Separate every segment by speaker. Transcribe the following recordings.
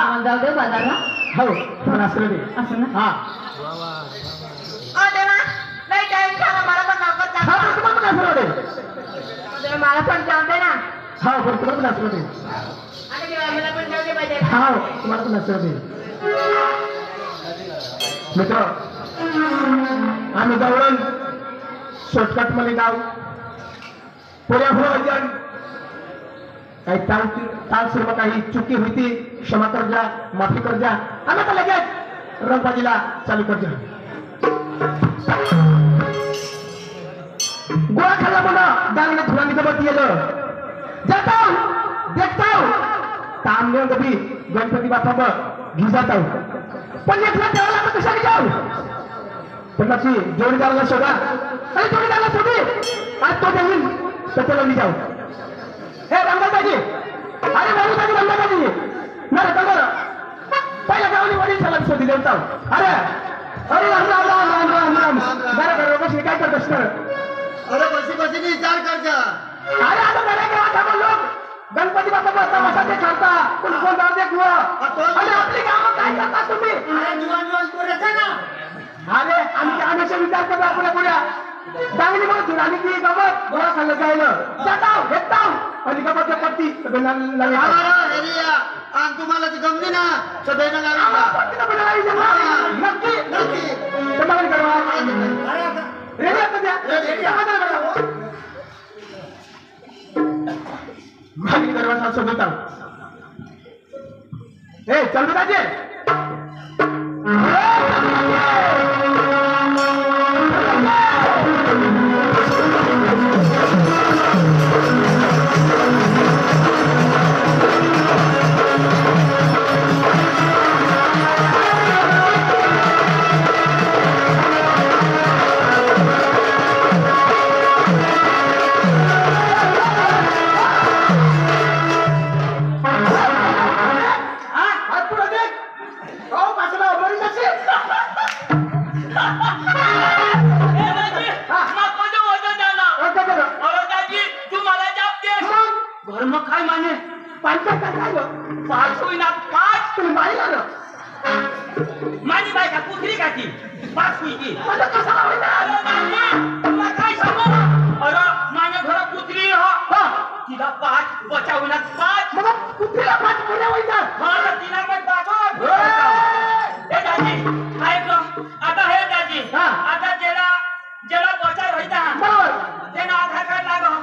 Speaker 1: मग जाऊ दे बाजारला.
Speaker 2: हो पण असं दे
Speaker 1: असं ना.
Speaker 2: हा
Speaker 1: देवा नाही टाइम झाला मला पण नौकर
Speaker 2: हा
Speaker 1: चालू.
Speaker 2: पण तुम्हाला पण असं दे.
Speaker 1: मला पण जाऊ दे ना.
Speaker 2: हा पण तुम्हाला पण असं दे.
Speaker 1: आणि देवा मला पण जाऊ दे पाहिजे.
Speaker 2: हा तुम्हाला पण असं दे. मित्र आम्ही जवळून शॉर्टकट मध्ये गाव पुऱ्या भोजन काही ताल सर्व काही चुकी होती क्षमा कर जा माफी कर जा आम्ही आता लगेच रंगबाजीला चालू कर जा. गोळा खाल्ला बोला दांगने धुरानी जबत गेलं जाता देखता तांबे कभी गणपती बाप्पा बघ घी जाता पण एकला देवाला आपण कशाने जाऊ पण नक्की जोडीदाराला शोधा आणि जोडीदाराला शोधे आज तो देईल तर त्याला मी जाऊ. हे रंगाबाजी अरे रंगाबाजी रंगाबाजी नाही तर पहिल्या गावाने वडील त्याला शोधी देऊ. अरे अरे राम राम राम राम राम राम बरं बरं बस काय करत असणार.
Speaker 3: अरे बसी बसी विचार कर जा.
Speaker 2: अरे आता बरे गावात आपण लोक गणपती बाप्पा बसता बसा ते करता कोण कोण जाऊ दे कुवा अरे आपली कामं काय करता तुम्ही.
Speaker 3: अरे जुवान जुवान पोरं ना.
Speaker 2: अरे आम्ही आम्ही विचार करतो आपल्या पुढ्या चांगली मग धुराणी की गमत गोळा खाल्लं जायलं जाताव घेताव आणि गमत पट्टी
Speaker 3: आणि तुम्हाला ती गमली ना सगळ्यांना
Speaker 2: नक्की
Speaker 3: नक्की
Speaker 2: तुम्हाला करवा रेडी आता द्या मागणी करवा सोबत ए चल राजे
Speaker 1: माझी बायका कुत्री का ती पाच कुत्री काय सांगू. अरे माझ्या घरात कुत्री हो तिला पाच बचावून पाच
Speaker 2: कुत्रीला पाच पुण्या होईतात
Speaker 1: हा तर तिला पण पाच. हे दाजी ऐक आता हे दाजी आता ज्याला ज्याला बचाव व्हायचा
Speaker 2: बरोबर
Speaker 1: त्यानं आधार कार्ड लागो.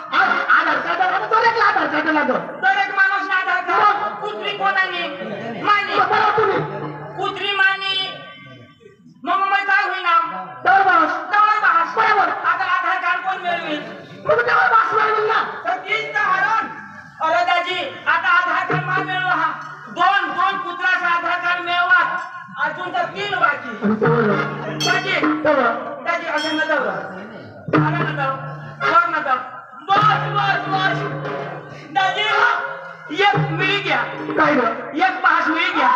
Speaker 2: आधार कार्ड तो एक आधार कार्ड लागो
Speaker 1: तर एक माणूस आधार कार्ड कुत्री कोणाने मानी
Speaker 2: तुम्ही
Speaker 1: कुत्री मानी मग मग काय होईना
Speaker 2: बरोबर
Speaker 1: बरोबर आता आधार कार्ड कोण मिळवेल
Speaker 2: मग तेव्हा बास मिळेल ना
Speaker 1: तर तीच तर हरण. अरे दाजी आता आधार कार्ड मा मिळवा हा दोन दोन कुत्राचं आधार कार्ड मिळवा अजून तर 3 बाकी. दाजी दाजी असं न जाऊ अरे न जाऊ वर न जाऊ बस बस बस दाजी एक मिळी घ्या
Speaker 2: काय
Speaker 1: एक पास मिळी घ्या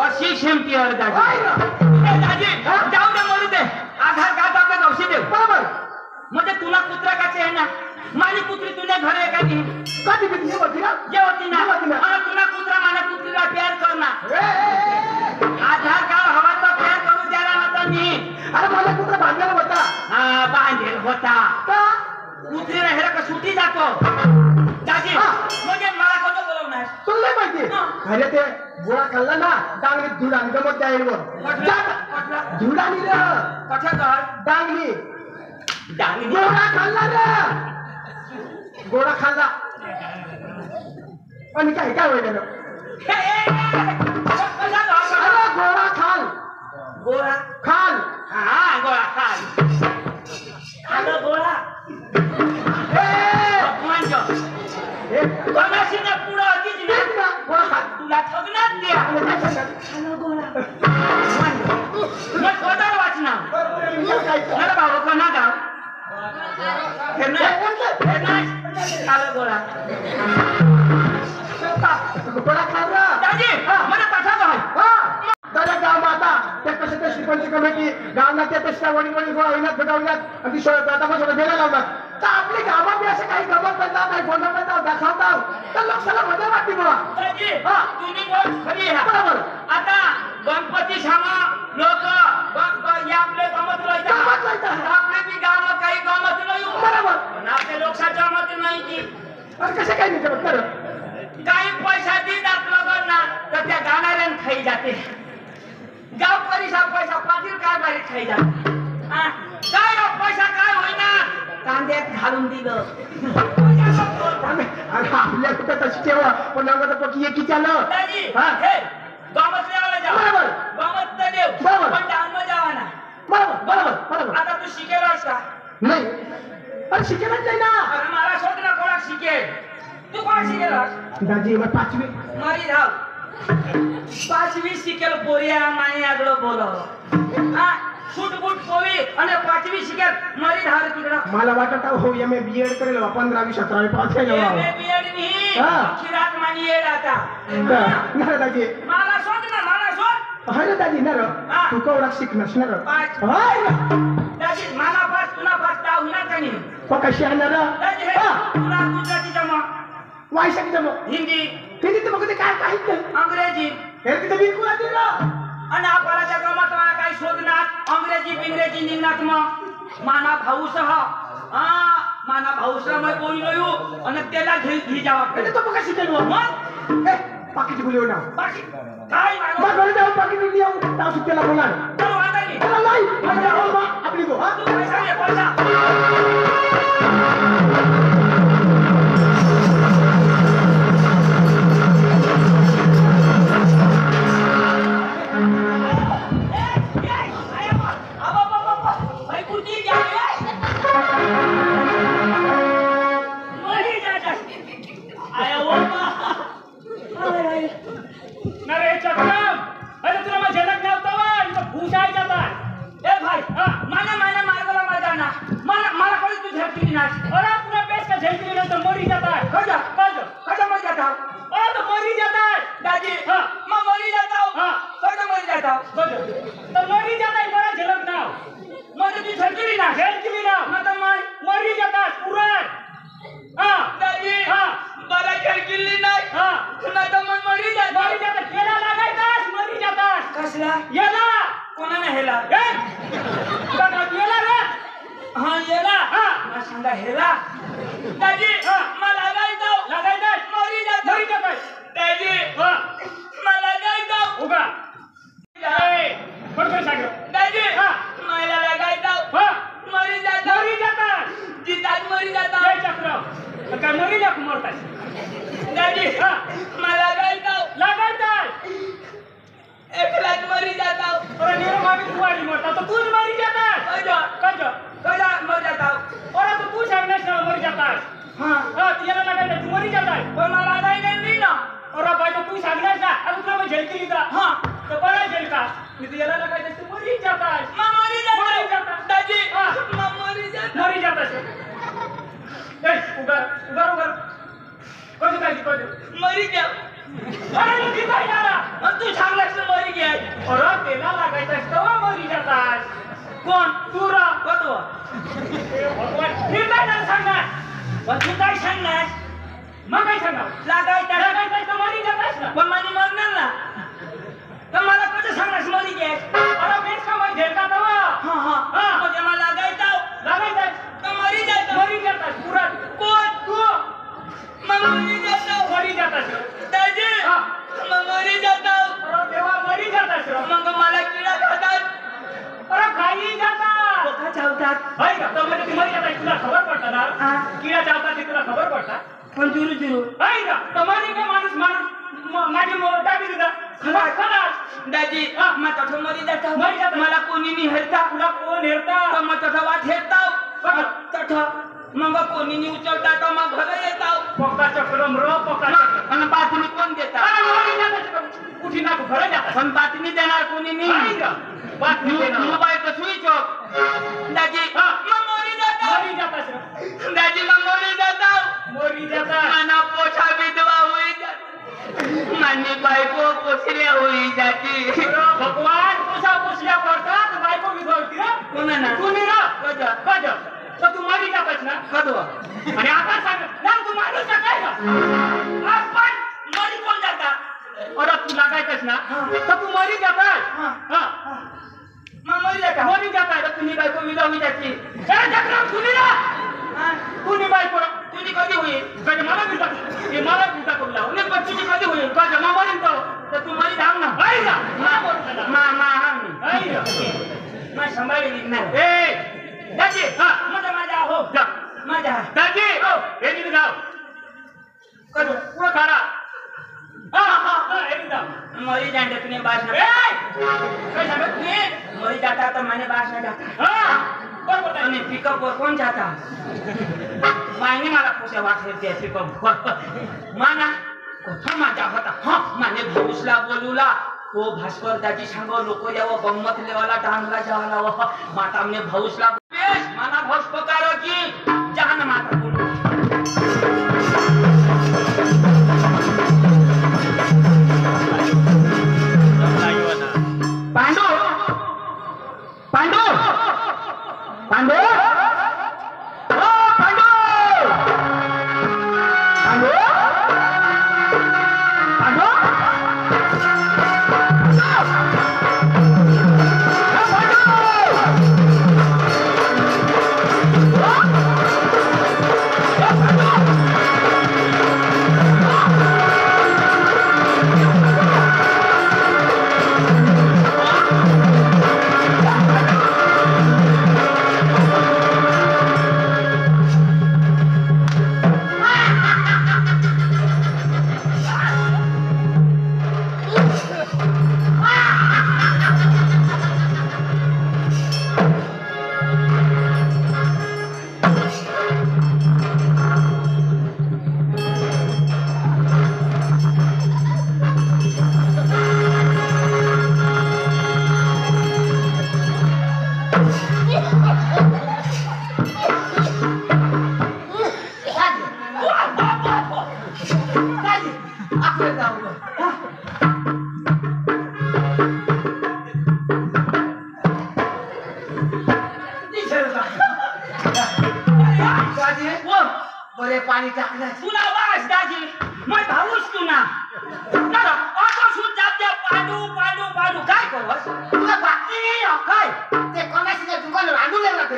Speaker 1: अशी शेमटी अरे दाजी जाऊ दे मरू दे आधार कार्ड आपल्या गावशी देऊ
Speaker 2: बरोबर
Speaker 1: म्हणजे तुला कुत्रा काचे आहे ना माझी कुत्री तुला घर आहे का ती
Speaker 2: कधी किती होती ना
Speaker 1: ये होती ना तुला कुत्रा माझ्या कुत्रीला प्यार कर ना आधार कार्ड हवा तर प्यार करू द्यायला नव्हता मी.
Speaker 2: अरे माझा कुत्रा बांधलेला होता
Speaker 1: हा बांधेल होता
Speaker 2: का
Speaker 1: कुत्री राहिला का सुटी जातो दाजी म्हणजे मला कसं बोलवणार
Speaker 2: तुला नाही माहिती अरे ते गोळा खाल्ला ना डांगली धुडानी गमत जाईल धुडानी रे
Speaker 1: कशा कर
Speaker 2: डांगली
Speaker 1: डांगली
Speaker 2: गोळा खाल्ला रे गोळा खाल्ला आणि काय काय होईल अरे गोळा खाल
Speaker 1: गोळा
Speaker 2: खाल
Speaker 1: हा गोळा खाल खाल गोळा कमाशीने पुढं होतीच ना
Speaker 2: गोळा खाल
Speaker 1: तुला ठगणार द्या खाल गोळा मग पदार वाचना अरे बाबा कोणा गाव खाल गोळा
Speaker 2: गोळा खाल रे
Speaker 1: दाजी मला कसा गाव
Speaker 2: दादा गाव आता त्या कसं त्या श्रीपंच कमिटी गावला त्या पेक्षा वडी वडी गोळा होईनात भेटावण्यात आणि आता मग गेला लावतात तर आपली गावात असं काही गमत करतात काही बोलणं करतात दाखवतात तर लोक सगळं मजा वाटते मग
Speaker 1: दाजी
Speaker 2: हा.
Speaker 1: तुम्ही बोल खरी आहे
Speaker 2: बरोबर.
Speaker 1: आता गणपती श्यामा लोक आपले गमत
Speaker 2: गमत राहतात.
Speaker 1: आपले बी गाव काही गमत नाही
Speaker 2: बरोबर.
Speaker 1: पण आपल्या लोकशाच्या मत नाही की
Speaker 2: अरे कसं काय नाही करत खरं?
Speaker 1: काही पैसा देत आपलं ना तर त्या गाणाऱ्यानं खाई जाते गाव परिसा पैसा पाटील काय बारी खाई जाते हा? काय हो पैसा काय होईना कांद्यात घालून दिलं
Speaker 2: अरे आपल्या कुठं तशी ठेवा पण आम्हाला पक्की एकी चालं.
Speaker 1: दाजी
Speaker 2: हा.
Speaker 1: हे गमत देवाला जाऊ
Speaker 2: बरोबर.
Speaker 1: गमत तर देव
Speaker 2: बरोबर.
Speaker 1: पण डांग जावा ना
Speaker 2: बरोबर बरोबर बरोबर.
Speaker 1: आता तू शिकेलास का
Speaker 2: नाही अरे शिकेलच नाही ना.
Speaker 1: अरे मला शोध ना कोणा शिकेल तू कोणा शिकेलास
Speaker 2: दाजी मग 5वी
Speaker 1: मारी धाव 5वी शिकेल पोरिया माने आगळं बोलावं हा फुटबुट पोवी आणि 5वी शिकेल मारी धाव तिकडं
Speaker 2: मला वाटत हो एम ए बी एड करेल 15वी 17वी पास केलं हा.
Speaker 1: खिरात मानी येड आता
Speaker 2: ना दाजी.
Speaker 1: मला शोध ना मला शोध
Speaker 2: हाय ना दाजी ना रे.
Speaker 1: हा.
Speaker 2: तू कवडा शिकणार ना रे.
Speaker 1: पाच.
Speaker 2: हाय ना.
Speaker 1: दाजी मला पास तुला पास दाव ना का नाही
Speaker 2: कशी आहे ना रे?
Speaker 1: दाजी हे
Speaker 2: हा.
Speaker 1: तुला गुजराती जमा
Speaker 2: वायशा की जमो
Speaker 1: हिंदी
Speaker 2: ते तिथे मग ते काय काहीच नाही.
Speaker 1: अंग्रेजी
Speaker 2: हे तिथे बिलकुल आधी ना.
Speaker 1: आणि आपल्याला त्या गमत मला काही शोधणार अंग्रेजी बिंग्रेजी निघणार मग माना भाऊसह हा माना भाऊसह मग बोललो येऊ आणि त्याला घी जावा
Speaker 2: म्हणजे तो कशी केलो
Speaker 1: मग
Speaker 2: ए पाकीची बोलू ना.
Speaker 1: बाकी काय
Speaker 2: मग
Speaker 1: मानो
Speaker 2: घरी जाऊ पाकी घेऊन येऊ ताव सुट्टीला बोलाय.
Speaker 1: चलो आता नाही
Speaker 2: चला नाही म्हणजे हो बा आपली गो हा.
Speaker 1: तू पैसा घे पैसा मला कोणी नाही हेरता तुला कोण हेरता मग तथा वाट हेरताव तथा मग कोणी नाही उचलता तर मग घर येताव
Speaker 2: पोकाचा क्रम र पोकाचा
Speaker 1: आणि बातमी कोण देता
Speaker 2: कुठे ना घर जातात
Speaker 1: पण बातमी देणार कोणी नाही
Speaker 2: बातमी देणार
Speaker 1: मोबाईल तर स्विच ऑफ दाजी मग मोरी जाताव दाजी मग मोरी जाताव मना पोछा विधवा हुई जाती मानी बायको पोसल्या हुई जाती
Speaker 2: भगवान पोछा पोसल्या पडतात बायको विधवा होती रे
Speaker 1: कोणा ना
Speaker 2: कोणी रे
Speaker 1: कज
Speaker 2: कज तर तू मरी जातस ना
Speaker 1: कदवा
Speaker 2: आणि आता सांग ना तू माणूस का काय का
Speaker 1: आपण मरी कोण जायतस ना तर तू मरी जाताय मरी जाताय तर तुम्ही बायको विजावी त्याची तुम्ही ना तुम्ही बायको तुझी कधी होईल कधी मला विजा करू लाव पण तुझी कधी होईल का जमा मरीन तर तू मरी जाऊ ना मा सांभाळली नाही दाजी माझा हो माझा दाजी हे निघ जाऊ करू पुढं काढा मरी जाते तुम्ही बास मरी जाता तो मैंने बास नहीं जाता पिकअप वर कौन जाता मायने मला पुसे वाचले पिकअप माना कथा माझा होता माने भाऊसला बोलूला तो भास्कर दाजी सांगो लोक यावं गंमत लेवाला डांगला जावाला माता हमने भाऊसला माना भाऊस पकारो की जहान माता बोलू
Speaker 2: पांडू पांडू पांडू पांडू पांडू पांडू
Speaker 3: बरे पाणी टाकलं
Speaker 1: तुला वास दाजी मैं भाऊस तू ना ऑटो शूट जाते पाडू पाडू पाडू काय करवस
Speaker 3: तुला बाकी नाही हो काय ते कोणाच्या दुकान रांधून लागला ते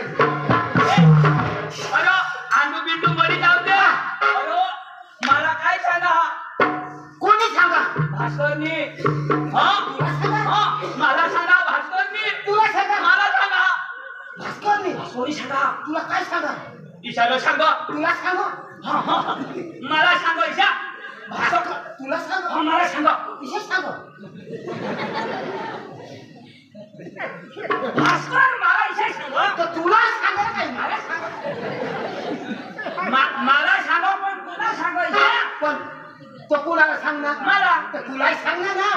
Speaker 1: अरे आंडू बिंडू मरी जाऊ दे अरे मला काय सांगा
Speaker 3: कोणी सांगा
Speaker 1: भास्करनी मला सांगा भास्करनी
Speaker 3: तुला सांगा
Speaker 1: मला सांगा
Speaker 3: भास्करनी
Speaker 1: सॉरी सांगा
Speaker 3: तुला काय सांगा
Speaker 1: ईशाला सांगा
Speaker 3: तुला सांगा
Speaker 1: मला सांगा ईशा भास्कर
Speaker 3: तुला सांगा
Speaker 1: मला सांगा
Speaker 3: विशेष सांगा
Speaker 1: भास्कर मला ईशा सांगा
Speaker 3: तर तुला सांगा काय मला सांगा
Speaker 1: मला सांगा पण तुला सांगा ईशा
Speaker 3: पण तो कोणाला सांगणार
Speaker 1: मला
Speaker 3: तर तुलाही सांगणार ना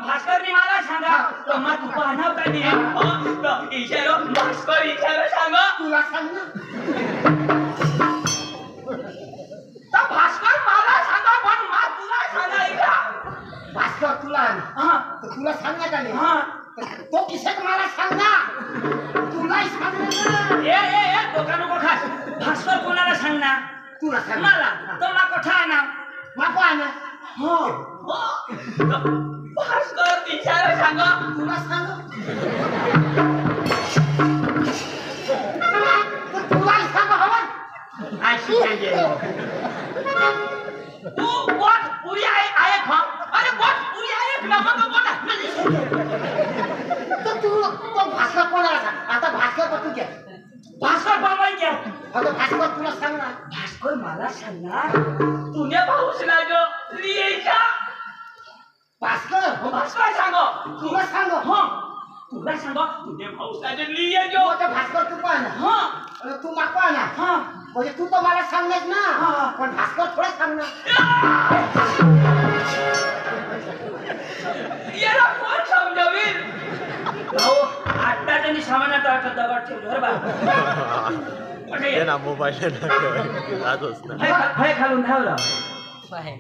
Speaker 1: भास्करनी मला सांगा तर मग तू पाहणार का नाही ईशाला भास्कर ईशाला सांगा
Speaker 3: तुला सांगणार
Speaker 1: तर भास्कर मला सांगा पण मग तुला सांगा ईशा
Speaker 3: भास्कर तुला तर तुला सांगणार का नाही तो किशोर मला सांगणार तुलाही सांगणार
Speaker 1: ए डोका नको खास भास्कर कोणाला सांगणार
Speaker 3: तुला सांग
Speaker 1: मला तर मला कोठा आहे ना
Speaker 3: बापा ना
Speaker 1: भास्कर ईशाला सांगा
Speaker 3: तुला सांग तुलाही सांग हवं
Speaker 1: अशी पाहिजे तू बोट पुरी आहे खा अरे बोट पुरी आहे ना मग बोट
Speaker 3: तर तू तो भास्कर कोणाला सांग आता भास्कर पण तू घे
Speaker 1: भास्कर बाबाई घ्या
Speaker 3: आता भास्कर तुला सांगणार
Speaker 1: भास्कर मला सांगणार तुने भाऊसला जो लिहायचा
Speaker 3: भास्कर
Speaker 1: भास्कर सांगो
Speaker 3: तुला सांग
Speaker 1: तुला सांगो तुने भाऊसला जो लिहायचो
Speaker 3: आता भास्कर तू पाहा ना तू मा पाहा ना म्हणजे तू तर मला सांगणार ना पण भास्कर थोडा सांगणार
Speaker 1: याला कोण समजावील भाऊ आता त्यांनी सामानात दगड ठेवलं बा
Speaker 4: ये ना मोबाईल आजच ना
Speaker 1: फळे खालून धावला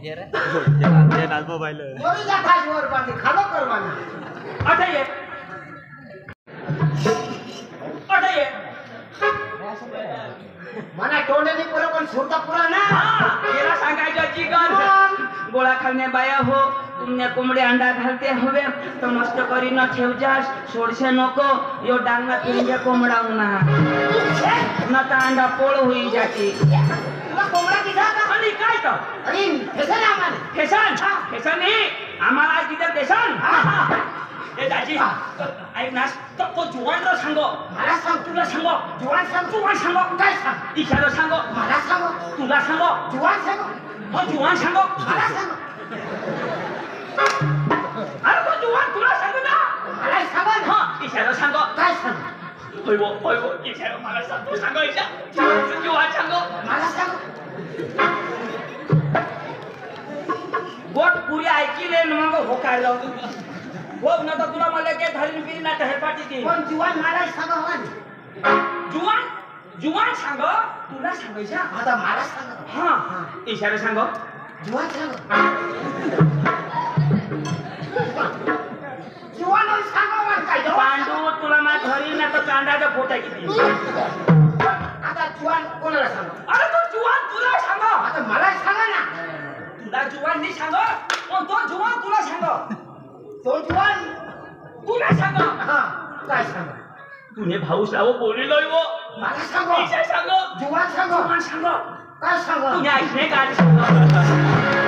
Speaker 4: ये ना मोबाईल
Speaker 3: वरी जा खास वर पाठी खालो कर माना
Speaker 1: आता ये
Speaker 3: मना तोंडनी पुरा पण सुरता पुरा ना
Speaker 1: याला सांगायचं चिकन गोळा खालने बाया हो तुमने कोंबडे अंडा घालते हवे तो मस्त करी न ठेव जास सोडशे नको यो डांगा पिंजे कोंबडा उना न तर अंडा पोळ होई जाते
Speaker 3: तुला कोंबडा दिसा का
Speaker 1: आणि काय तर
Speaker 3: अरे फेसन आम्हाला
Speaker 1: फेसन फेसन नाही आम्हाला आज तिथे फेसन ए दाजी ऐक ना तो जुवानला सांगो
Speaker 3: मला सांग
Speaker 1: तुला सांगो
Speaker 3: जुवान
Speaker 1: सांगो
Speaker 3: काय सांग
Speaker 1: इशारा सांगो
Speaker 3: मला सांग
Speaker 1: तुला सांगो
Speaker 3: जुवान सांग
Speaker 1: हो जुवान सांगो
Speaker 3: मला सांग
Speaker 1: अरे तो जुवान तुला सांगो ना
Speaker 3: मला सांग ना
Speaker 1: हा इशारा सांगो
Speaker 3: काय सांग
Speaker 1: होय इशारा मला सांगो सांगो इशारा जुवान सांगो
Speaker 3: मला सांग
Speaker 1: गोट पुरी ऐकिले मग हो काय जाऊ हो ना तर तुला मला काय धारीन पिरी ना हे पाठी ती
Speaker 3: पण जुवान मला सांग हवान
Speaker 1: जुवान सांग तुला सांगायचं
Speaker 3: आता मला सांग
Speaker 1: हा इशारा सांगो
Speaker 3: जुवान सांग जुवान सांग हवान काय
Speaker 1: पांडू तुला मा धरी ना तर कांदाचा फोटा किती
Speaker 3: आता जुवान कोणाला सांग
Speaker 1: अरे तो जुवान तुला सांग
Speaker 3: आता मला सांग ना
Speaker 1: तुला जुवान नाही सांग पण तो जुवान तुला सांग
Speaker 3: तो जुवान
Speaker 1: तुला सांग
Speaker 3: हा काय सांग
Speaker 1: तुने भाऊ लावो बोली लयवो
Speaker 3: मला सांग
Speaker 1: इशारा सांग
Speaker 3: जुवान सांग
Speaker 1: जुवान सांग
Speaker 3: काय सांग
Speaker 1: तुने ऐकणे का सांग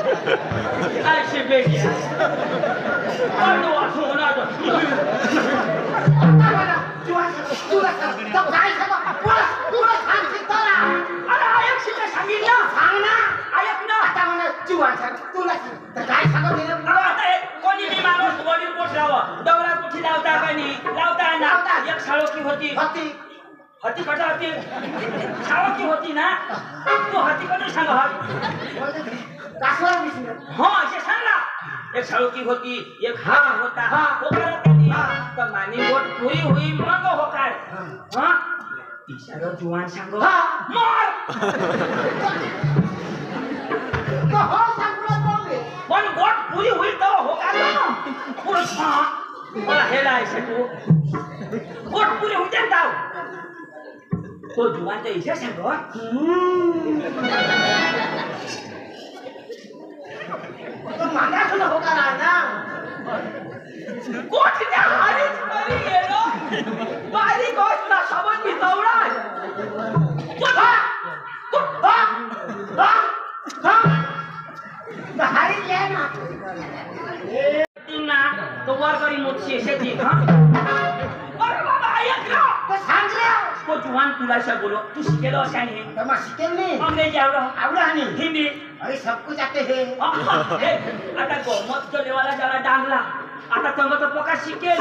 Speaker 1: अशी बेटी पांडू असो ना तो
Speaker 3: आता मला जुवान सांग तुला सांग तो काय सांग तुला सांग चित्तरा
Speaker 1: अरे ऐक शिका सांगितलं
Speaker 3: सांग ना
Speaker 1: ऐक ना
Speaker 3: आता मला जुवान सांग तुला सांग तर काय सांग
Speaker 1: अरे आता हे कोणी बी माणूस बॉडी पोट लावा दौरा कुठे लावता का नाही लावता ना एक साळोकी होती
Speaker 3: होती
Speaker 1: हत्ती कटा होती साळोकी होती ना तू हत्ती कटा सांग
Speaker 3: कासवाला दिसलं
Speaker 1: हो असे सांग ना एक साळोकी होती एक हा होता
Speaker 3: हा.
Speaker 1: होकार त्यांनी तर मानी बोट पुरी हुई मग होकार हा इशारा जुवान सांग
Speaker 3: हा.
Speaker 1: मार
Speaker 3: तो हो सांगलो बोलले
Speaker 1: पण बोट पुरी होईल तर होकार ना पुरुष हा मला हेला आहे तू बोट पुरी होते जाऊ तो जुवानचा इशा सांग
Speaker 3: तो मागा तुला हो का ना
Speaker 1: कोठल्या हारीच मरी गेलो बारी गोष्टला सोबत मी दौडा
Speaker 3: हारी ले ना
Speaker 1: ना तो वर करी मोठी शेती हा अरे बाबा ऐक ना
Speaker 3: तो सांग रे
Speaker 1: तो जुवान तुला शा बोलो तू शिकेलो असा नाही
Speaker 3: तमा शिकेल नाही
Speaker 1: अंग्रेजी आवडो
Speaker 3: आवडा आणि
Speaker 1: हिंदी
Speaker 3: अरे सब कुछ आते है
Speaker 1: आता गमत लेवाला ज्याला डांगला आता तंग तर पका शिकेल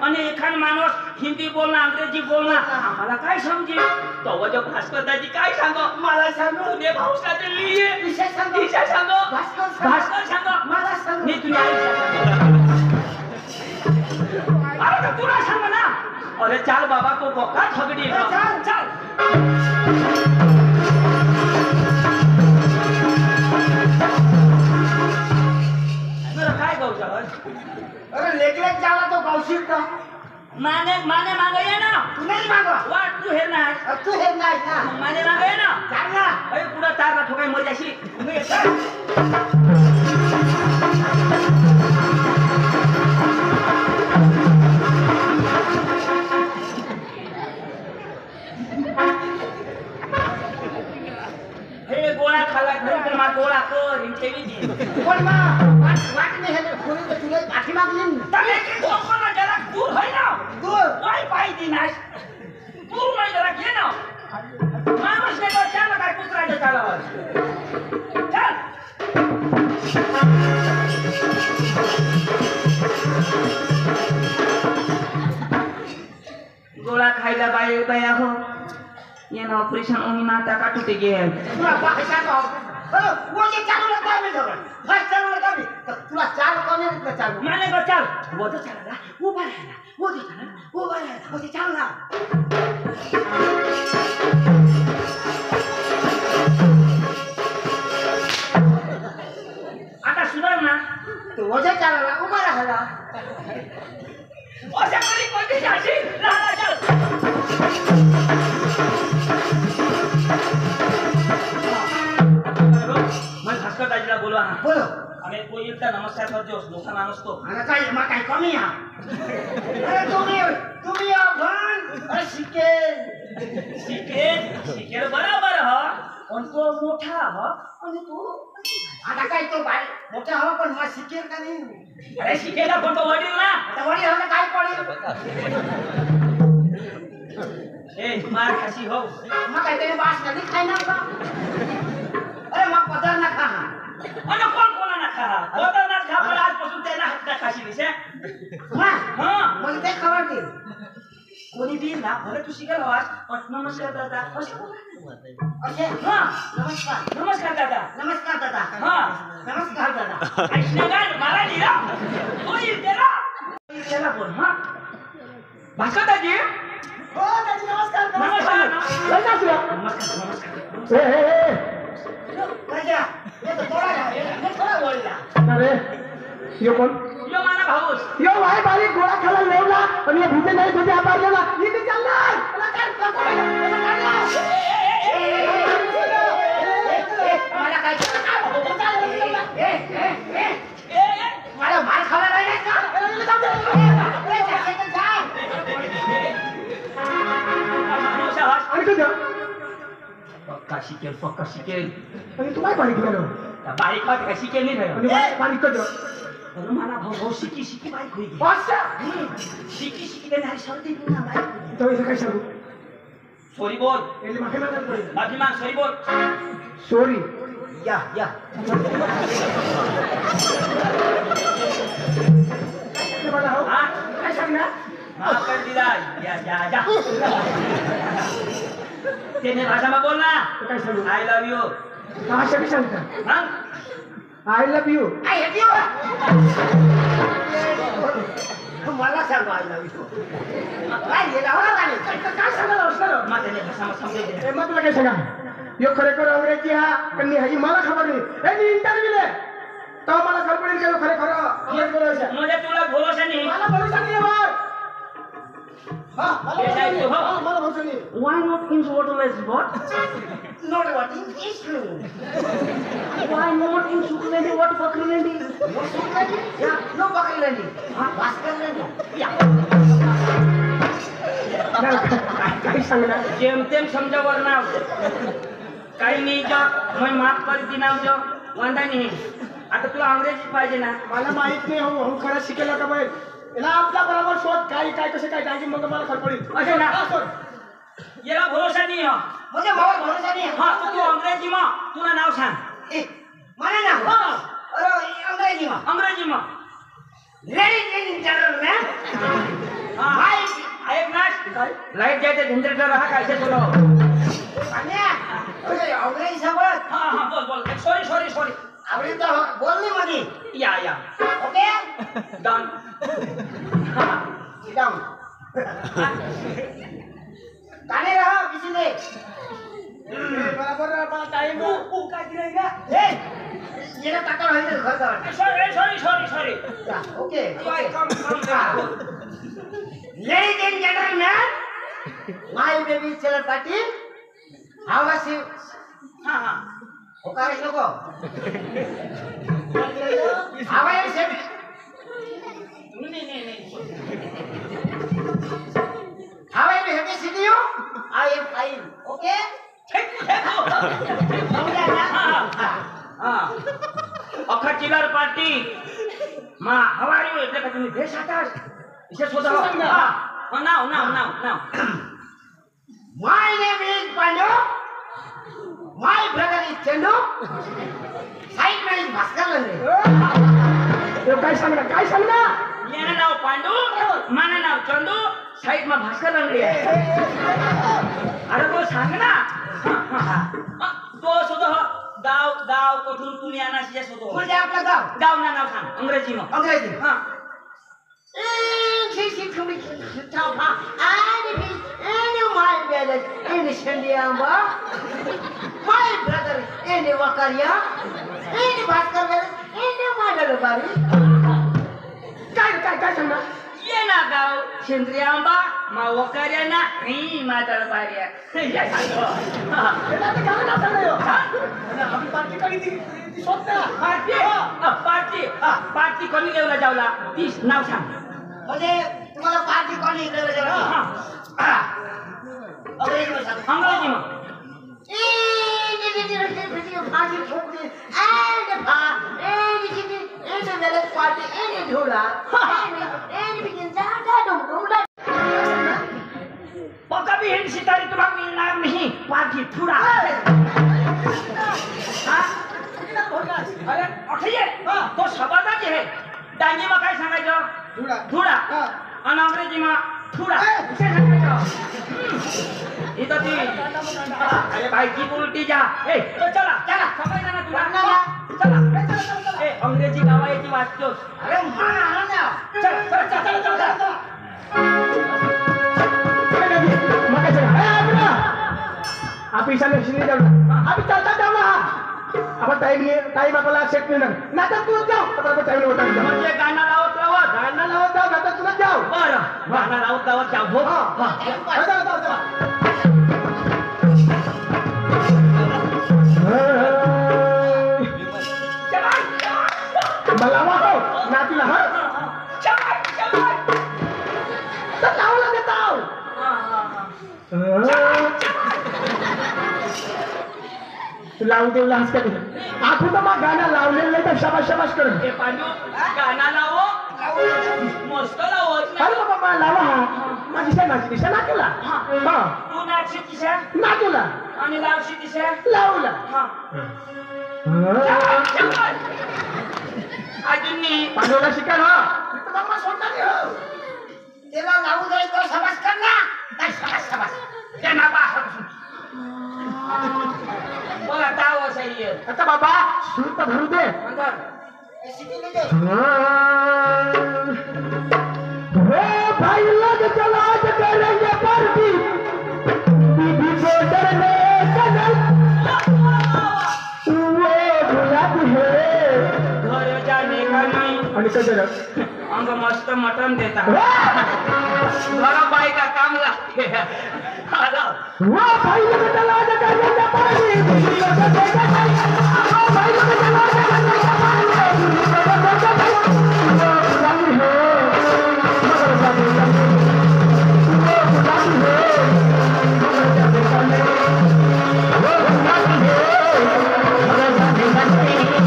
Speaker 1: आणि एखाद माणूस हिंदी बोलणं अंग्रेजी बोलणं आम्हाला काय समजेल तो वजो भास्कर दाजी काय सांग
Speaker 3: मला सांग
Speaker 1: तुझे भाऊसा लिहिये
Speaker 3: विषय सांग
Speaker 1: दिशा सांग भास्कर सांग
Speaker 3: मला सांग
Speaker 1: मी तुझ्या आईला अरे तर तुला सांग ना अरे चाल बाबा तो बोका ठगडी
Speaker 3: चाल.
Speaker 1: चाल काय गाव
Speaker 3: अरे लेकलेक जाला तो कौशिक का
Speaker 1: माने माग ये ना
Speaker 3: तू नाही मागो
Speaker 1: वाट तू हे नाही
Speaker 3: तू हे नाही ना
Speaker 1: माने माग ये ना
Speaker 3: चाल ना
Speaker 1: अरे पुढं तारला ठोकाय मर जाशी हे गोळा खाला घरी तर मा गोळा कर ठेवी दी
Speaker 3: पण मा वाट नाही हे कोणी तर तुला पाठी मागली
Speaker 1: तमे की कोण जरा दूर होय ना
Speaker 3: दूर
Speaker 1: काय पाहिजे नाश दूर नाही जरा घे ना माणूस ने तो चाल काय कुत्राच्या चालावर चल गोळा खायला बाया हो येणं ऑपरेशन ओही माता काटूते गे
Speaker 3: तुला पाहिजे का वो जे चालू लगता है मेरे बस चालू लगता है तुला चाल कोने लगता चालू
Speaker 1: माने को चल वो तो चला वो बाहेर वो तो चला वो बाहेर वो तो चल ना आता सुधार ना
Speaker 3: तो वो जे चालला उभा राहिला
Speaker 1: अशा करी कोणती जाशी राहा चल आणि तो एकदा नमस्कार करतोस मोठा माणूस तो
Speaker 3: आणि काय मग काय कमी हा अरे तुम्ही आपण अरे शिकेल
Speaker 1: शिकेल बरोबर ह पण तो मोठा ह आणि तू
Speaker 3: आता काय तो बाय मोठा हवा पण मग शिकेल का नाही
Speaker 1: अरे शिकेल पण तो वडील ना
Speaker 3: आता वडी हवा काय पडेल
Speaker 1: ए मार खाशी हो
Speaker 3: मग काय तरी बास कधी खायना का अरे मग पदर ना खा
Speaker 1: आणि कोण ना खा कोण ना खा पण आजपासून त्याला हात खाशी दिसे
Speaker 3: हां मग ते खबर दे
Speaker 1: कोणी देईल ना भले तू शिकेल हवास पण नमस्कार दादा
Speaker 3: असे हां नमस्कार दादा हां नमस्कार दादा
Speaker 1: ऐकलं काय मला दिला तो येईल त्याला बोल हा भास्कर दाजी
Speaker 3: हो दादी नमस्कार
Speaker 1: नमस्कार
Speaker 2: काय नाचल्या?
Speaker 1: नमस्कार
Speaker 2: ए
Speaker 3: राजा ये तो थोडा बोलला
Speaker 2: अरे यो कोण
Speaker 1: यो माना भाऊस
Speaker 2: यो भाई बारीक गोळा खाला लेवला आणि भूते नाही तुझे आपारलेला इथे चाललाय
Speaker 3: मला काय मला मार खावा नाही
Speaker 2: आणि तुझं
Speaker 1: पक्का शिकेल
Speaker 2: आणि तू काय बारीक केलं
Speaker 1: बारीक होत का शिकेल नाही
Speaker 2: आणि
Speaker 1: खरं
Speaker 2: बारीक कर
Speaker 1: अरे मला भाऊ शिकी बारीक होईल शिकी नाही सर्दी ना बारीक
Speaker 2: तो इथं काय सांगू
Speaker 1: सॉरी बोल
Speaker 2: याला माफी मागायला
Speaker 1: माफी माग सॉरी बोल
Speaker 2: सॉरी
Speaker 3: या
Speaker 1: हा
Speaker 2: काय सांगणार
Speaker 1: माफ कर दिला जा त्याने भाषाમાં बोल ना
Speaker 2: काय सांगू
Speaker 1: आय लव्ह यू
Speaker 2: भाषा बी सांगता
Speaker 1: मग
Speaker 2: आय लव्ह यू
Speaker 3: मला सांगा काय
Speaker 2: काय सांगायला असणार
Speaker 1: मग त्याने भाषाમાં समजायचे
Speaker 2: ए मग तुला काय सांगा यो खरेखर अंग्रेजी हा कन्नी ह्याची मला खबर नाही ए इंटरव्ह्यू ले तो मला खबर पडेल का खरं
Speaker 1: म्हणजे तुला भरोसा नाही
Speaker 2: मला भरोसा नाही यावर
Speaker 3: मला भरोसा नाही
Speaker 1: Why not in waterless what?
Speaker 3: Not वाटी issue
Speaker 1: Why not in Sukulandi what Bakrulandi?
Speaker 3: या नो पकडलेली भास्करलेली या
Speaker 2: काय सांगणार
Speaker 1: जेमतेम समजावर नाव काही नाही जो मैं माफ करती नाव जो वांदा नाही आता तुला अंग्रेजी पाहिजे ना
Speaker 2: मला माहित नाही हो खरं शिकेला का बाहेर याला आपल्या बरोबर शोध काय कसं काय टाकी मग मला खबर पडेल
Speaker 1: असं ना याला भरोसा नाही हो
Speaker 3: म्हणजे मला भरोसा नाही
Speaker 1: हा तर तू अंग्रेजी मग तुला नाव सांग
Speaker 3: मला ना अरे अंग्रेजी मा लेडीज एंड जेंटलमैन
Speaker 1: हाय ऐक ना लाईट जायचं जनरेटर रहा कैसे बोलो
Speaker 3: अरे अंग्रेजी समज
Speaker 1: हा बोल सॉरी
Speaker 3: आवडी तर बोलली मध्ये
Speaker 1: या
Speaker 3: ओके
Speaker 1: डन
Speaker 3: डाऊन गाणे रहा किसी ने
Speaker 2: बरोबर टाइम
Speaker 1: काय दिलं
Speaker 3: ए येना टाका राहिले घर जाऊ
Speaker 1: sorry
Speaker 3: okay ladies and gentleman my baby चलर पाटी हाउ वाज यू
Speaker 1: हा
Speaker 3: होकारेश नको आवाज से
Speaker 1: नाही
Speaker 3: how are you happy see you I am fine okay
Speaker 1: अख्खा चिलर पार्टी मा हवारी हो એટલે કે તમે દેશ આકાશ इसे शोधा नाव
Speaker 3: my name is Pandu my brother is Chandu side में इज भास्कर लंगरे
Speaker 2: काय सांगणार
Speaker 1: येना नाव पांडू माना नाव चंदू साइड में भास्कर लंगडी आहे अरे तो सांग ना तो शोधो गाव कुठून तुम्ही आणायचे शोधो
Speaker 3: म्हणजे आपलं गाव
Speaker 1: ना नाव सांग अंग्रेजी मग
Speaker 3: अंग्रेजी
Speaker 1: हा
Speaker 3: my brother in Wakaria in Bhaskar in
Speaker 2: काय सांगणार
Speaker 1: ये ना गाव शेंद्री आंबा मा वकार्या ना ही मादळ बार्या
Speaker 2: पार्टी
Speaker 3: सगळी ती शोधता
Speaker 1: पार्टी कोणी घेऊन जावला ती नाव सांग
Speaker 3: म्हणजे तुम्हाला पार्टी कोणी इकडे जेवण
Speaker 1: अंग्रेजी मग कभी हिंद सितारे तुला मिळणार नाही पार्टी थोडा अरे अठे तो शब्दाच आहे डांगी मग काय सांगायचं थोडा आणि अंग्रेजी मग थोडा इथं ती अरे भाई की उलटी जा ए चला चला समजलं ना तुला चला ए अंग्रेजी गावाची वाचतोस
Speaker 3: अरे मान आला ना
Speaker 1: चल चल चल चल चल
Speaker 2: आप ईशान्य शिंदे जाऊ आम्ही चालता जाऊ ना आपण टाइम आपल्याला सेट नाही नाटक तुला जाऊ आपण टाइम होता
Speaker 1: म्हणजे गाणं लावत लावत
Speaker 2: गाणं लावत जाऊ नाटक तुला जाऊ
Speaker 1: बरं गाणं लावत लावत जाऊ हो
Speaker 2: मला वाहो नातीला हा तर लावला देता लावून देऊ लाच का आपण तर मग गाणं लावलेलं नाही तर शाबाश शाबाश कर
Speaker 1: ए पांडू गाणं लावो मस्त लावत
Speaker 2: अरे बाबा मला लावा हा माझी दिशा नातीला हा
Speaker 1: तू नाचशी दिशा
Speaker 2: नातीला
Speaker 1: आणि लावशी दिशा
Speaker 2: लावला
Speaker 1: हा अजून
Speaker 2: पांडूला शिकाल हा
Speaker 3: त्याला लावून जायचं समाज कर ना काय समाज
Speaker 1: त्यांना बाहेर बघा ताव सही
Speaker 2: आता बाबा सूर तर धरू दे हो भाई लग चला करेंगे पार्टी बीबी को डरने कदल वो गुलाब है
Speaker 1: घर जाने का नहीं
Speaker 2: आणि कदर
Speaker 1: अंग मस्त मटन देता बड़ा बाई का काम लागते
Speaker 2: वो भाई लग चला करेंगे पार्टी बीबी को डरने कदल वो भाई लग चला करेंगे पार्टी बीबी को डरने कदल वो गुलाब है मगर जाने का नहीं वो गुलाब है मगर जाने का नहीं वो गुलाब है मगर जाने का नहीं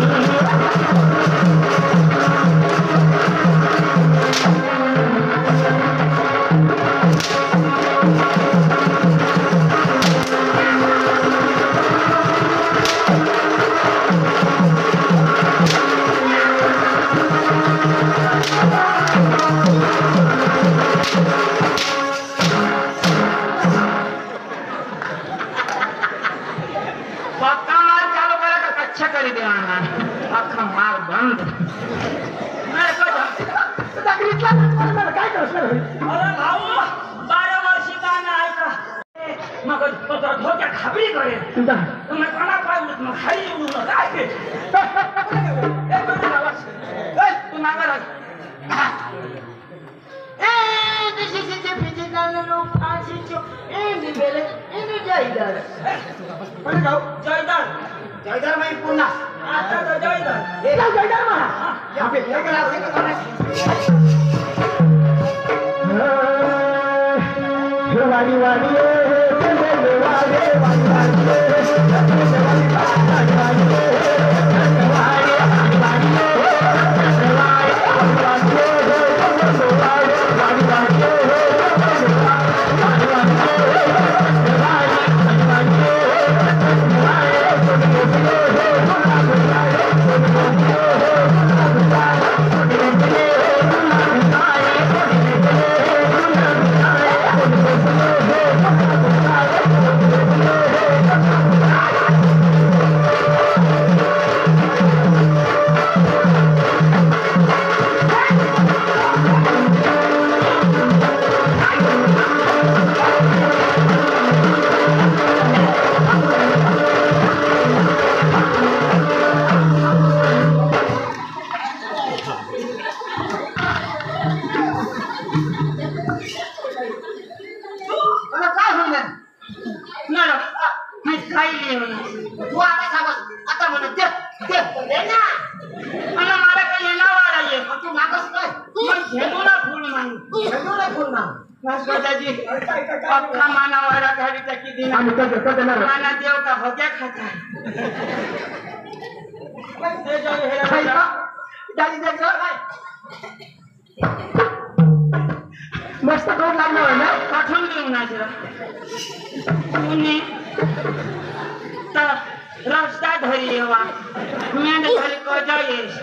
Speaker 1: पक्का माल चालू करा का कच्चा करी देवाना अख्खा माल बंद
Speaker 2: काय करणार
Speaker 1: अरे भाऊ 12 वर्षी गाणं ऐका मग धोक्या खाबरी करेल
Speaker 2: तुमचा
Speaker 1: तुम्ही कोणा पाय उडत मग खाली उडू काय तू मागा जयदर
Speaker 3: जयदर माई पुन्हा
Speaker 1: आता तर जयदर
Speaker 2: एक जयदार महा वाडी वाडी
Speaker 1: बस दादाजी अख्खा मानावारा घालीचा किती ना
Speaker 2: आम्ही कसं कसं ना
Speaker 1: माना देव का होग्या खाता ते जाऊ
Speaker 2: काय
Speaker 1: हेरा
Speaker 2: का? दाजी देख मस्त करून लागणार आहे ना
Speaker 1: पाठवून देऊ ना जरा तुम्ही तर रस्ता धरी येवा मेंढ घरी कजा येस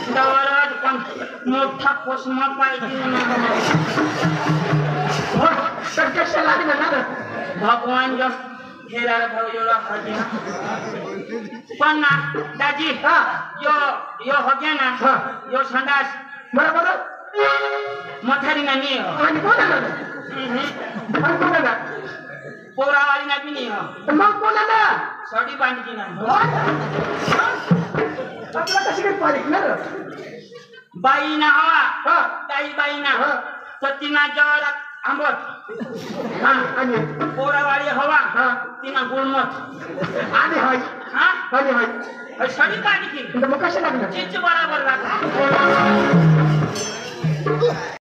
Speaker 1: दवरात पण मोठा पोसमा पाहिजे
Speaker 2: हो तर कशा लागणार ना
Speaker 1: भगवान जो हेराला भाऊजोला होते पण ना दाजी
Speaker 2: हा
Speaker 1: यो यो हो गया ना
Speaker 2: हा.
Speaker 1: यो संडास
Speaker 2: बरोबर
Speaker 1: मथारी ना नहीं हो
Speaker 2: आणि कोण आलं आणि कोण आलं
Speaker 1: पोरावाली ना भी नहीं हो
Speaker 2: मग कोण आलं
Speaker 1: सड़ी बांध की ना
Speaker 2: आपला कशी काय पाहिजे ना
Speaker 1: बाई ना हवा
Speaker 2: हा
Speaker 1: ताई बाई ना
Speaker 2: हा.
Speaker 1: सतीना जवळ आंबट
Speaker 2: हा आणि
Speaker 1: पोरावाली हवा
Speaker 2: हा.
Speaker 1: तिना गुळमत
Speaker 2: आणि हाय
Speaker 1: हा
Speaker 2: आणि हाय
Speaker 1: सड़ी बांध की
Speaker 2: मग कशा लागणार
Speaker 1: चिच बराबर लागला